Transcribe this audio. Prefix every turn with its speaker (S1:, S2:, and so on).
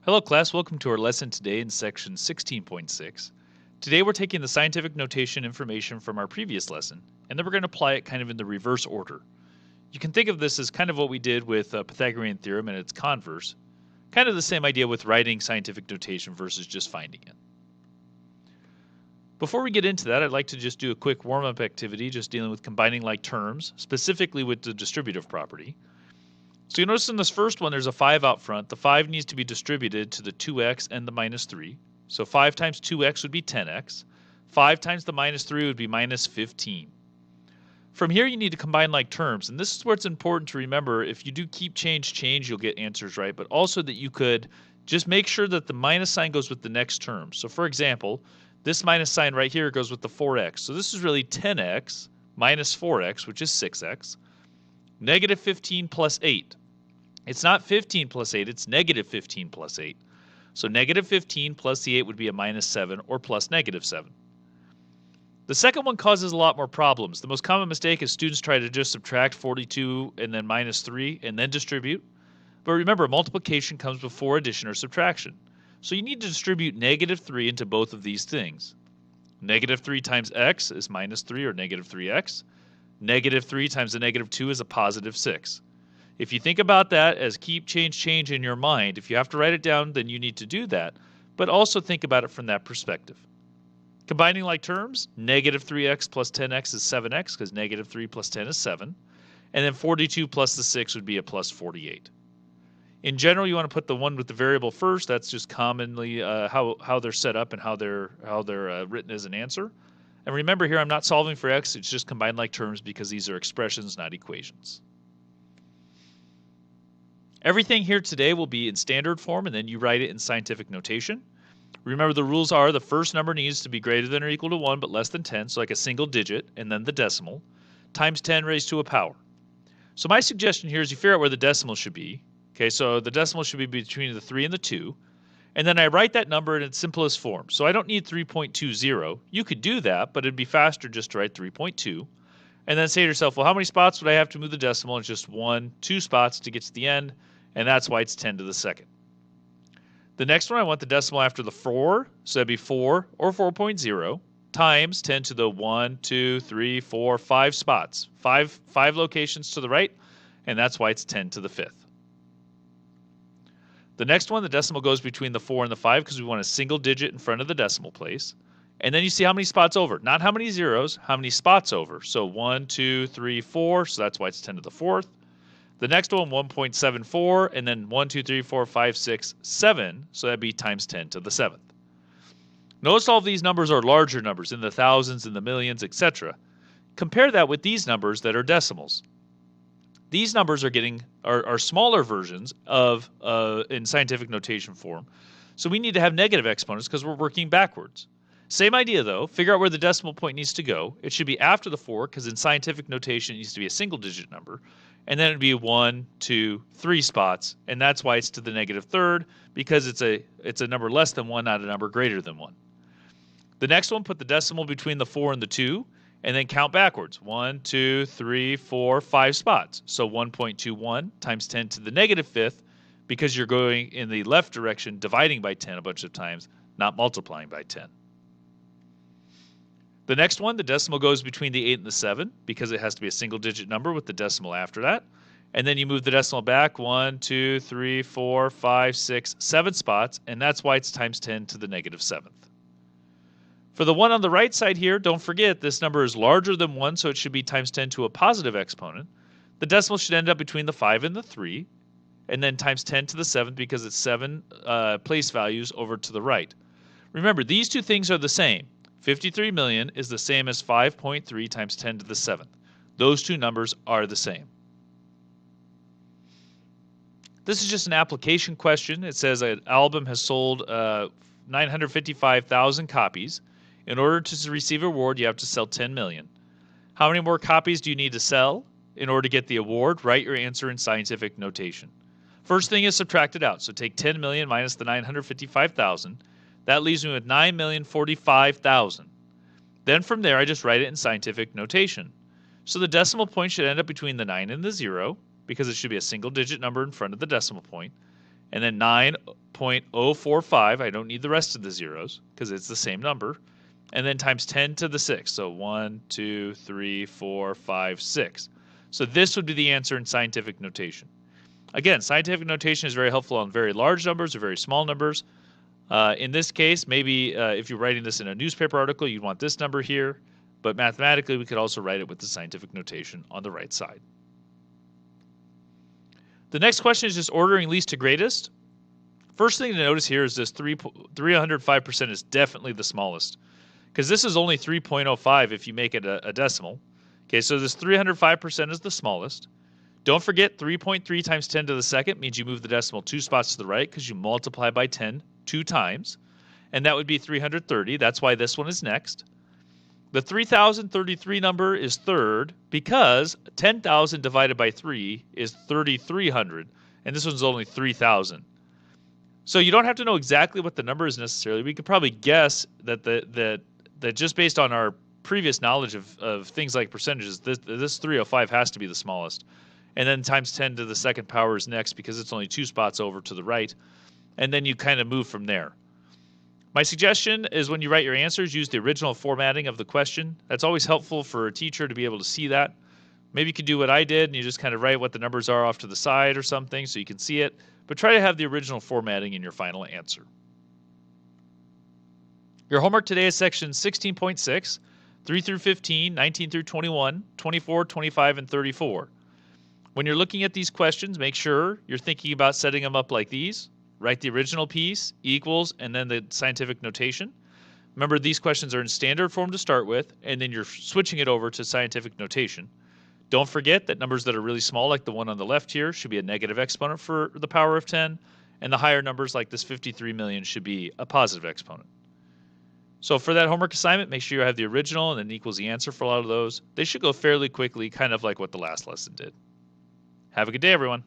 S1: Hello class, welcome to our lesson today in section 16.6. Today we're taking the scientific notation information from our previous lesson, and then we're going to apply it kind of in the reverse order. You can think of this as kind of what we did with Pythagorean theorem and its converse, kind of the same idea with writing scientific notation versus just finding it. Before we get into that, I'd like to just do a quick warm-up activity just dealing with combining like terms, specifically with the distributive property. So you notice in this first one, there's a 5 out front. The 5 needs to be distributed to the 2x and the minus 3. So 5 times 2x would be 10x. 5 times the minus 3 would be minus 15. From here, you need to combine like terms. And this is where it's important to remember, if you do keep change, you'll get answers right. But also that you could just make sure that the minus sign goes with the next term. So for example, this minus sign right here goes with the 4x. So this is really 10x minus 4x, which is 6x. Negative 15 plus 8. It's not 15 plus 8, it's negative 15 plus 8. So negative 15 plus the 8 would be a minus 7 or plus negative 7. The second one causes a lot more problems. The most common mistake is students try to just subtract 42 and then minus 3 and then distribute. But remember, multiplication comes before addition or subtraction. So you need to distribute negative 3 into both of these things. Negative 3 times x is minus 3 or negative 3x. Negative 3 times the negative 2 is a positive 6. If you think about that as keep change in your mind, if you have to write it down, then you need to do that. But also think about it from that perspective. Combining like terms, negative 3x plus 10x is 7x because negative 3 plus 10 is 7. And then 42 plus the 6 would be a plus 48. In general, you want to put the one with the variable first. That's just commonly how they're set up and how they're written as an answer. And remember here, I'm not solving for x, it's just combined like terms because these are expressions, not equations. Everything here today will be in standard form, and then you write it in scientific notation. Remember, the rules are the first number needs to be greater than or equal to 1, but less than 10, so like a single digit, and then the decimal, times 10 raised to a power. So my suggestion here is you figure out where the decimal should be. Okay, so the decimal should be between the 3 and the 2. And then I write that number in its simplest form. So I don't need 3.20. You could do that, but it'd be faster just to write 3.2. And then say to yourself, well, how many spots would I have to move the decimal? It's just 2 spots to get to the end, and that's why it's 10 to the second. The next one, I want the decimal after the 4, so that'd be 4 or 4.0 times 10 to the 1, 2, 3, 4, 5 spots. 5 locations to the right, and that's why it's 10 to the 5th. The next one, the decimal goes between the 4 and the 5 because we want a single digit in front of the decimal place. And then you see how many spots over. Not how many zeros, how many spots over. So 1, 2, 3, 4, so that's why it's 10 to the 4th. The next one, 1.74, and then 1, 2, 3, 4, 5, 6, 7, so that'd be times 10 to the 7th. Notice all of these numbers are larger numbers, in the thousands, in the millions, etc. Compare that with these numbers that are decimals. These numbers are smaller versions of in scientific notation form. So we need to have negative exponents because we're working backwards. Same idea though, figure out where the decimal point needs to go. It should be after the 4 because in scientific notation it needs to be a single digit number. And then it'd be 1, 2, 3 spots. And that's why it's to the negative third because it's a number less than 1, not a number greater than 1. The next one, put the decimal between the 4 and the 2. And then count backwards. 1, 2, 3, 4, 5 spots. So 1.21 times 10 to the negative 5th because you're going in the left direction, dividing by 10 a bunch of times, not multiplying by 10. The next one, the decimal goes between the 8 and the 7 because it has to be a single digit number with the decimal after that. And then you move the decimal back 1, 2, 3, 4, 5, 6, 7 spots. And that's why it's times 10 to the negative 7th. For the one on the right side here, don't forget this number is larger than 1, so it should be times 10 to a positive exponent. The decimal should end up between the 5 and the 3, and then times 10 to the 7th because it's 7 place values over to the right. Remember, these two things are the same. 53 million is the same as 5.3 times 10 to the 7th. Those two numbers are the same. This is just an application question. It says an album has sold 955,000 copies. In order to receive a reward, you have to sell 10 million. How many more copies do you need to sell in order to get the award? Write your answer in scientific notation. First thing is subtract it out. So take 10 million minus the 955,000. That leaves me with 9,045,000. Then from there, I just write it in scientific notation. So the decimal point should end up between the 9 and the 0 because it should be a single digit number in front of the decimal point. And then 9 0.045. I don't need the rest of the zeros because it's the same number. And then times 10 to the 6. So 1, 2, 3, 4, 5, 6. So this would be the answer in scientific notation. Again, scientific notation is very helpful on very large numbers or very small numbers. In this case, maybe if you're writing this in a newspaper article, you'd want this number here. But mathematically, we could also write it with the scientific notation on the right side. The next question is just ordering least to greatest. First thing to notice here is this 305% is definitely the smallest, because this is only 3.05 if you make it a decimal. Okay, so this 305% is the smallest. Don't forget 3.3 times 10 to the second means you move the decimal 2 spots to the right because you multiply by 10 2 times, and that would be 330. That's why this one is next. The 3033 number is third because 10,000 divided by 3 is 3,300, and this one's only 3,000. So you don't have to know exactly what the number is necessarily. We could probably guess that just based on our previous knowledge of things like percentages, this 305 has to be the smallest. And then times 10 to the second power is next because it's only 2 spots over to the right. And then you kind of move from there. My suggestion is when you write your answers, use the original formatting of the question. That's always helpful for a teacher to be able to see that. Maybe you could do what I did and you just kind of write what the numbers are off to the side or something so you can see it. But try to have the original formatting in your final answer. Your homework today is section 16.6, 3 through 15, 19 through 21, 24, 25, and 34. When you're looking at these questions, make sure you're thinking about setting them up like these. Write the original piece, equals, and then the scientific notation. Remember, these questions are in standard form to start with, and then you're switching it over to scientific notation. Don't forget that numbers that are really small, like the one on the left here, should be a negative exponent for the power of 10, and the higher numbers, like this 53 million, should be a positive exponent. So for that homework assignment, make sure you have the original and then equals the answer for a lot of those. They should go fairly quickly, kind of like what the last lesson did. Have a good day, everyone.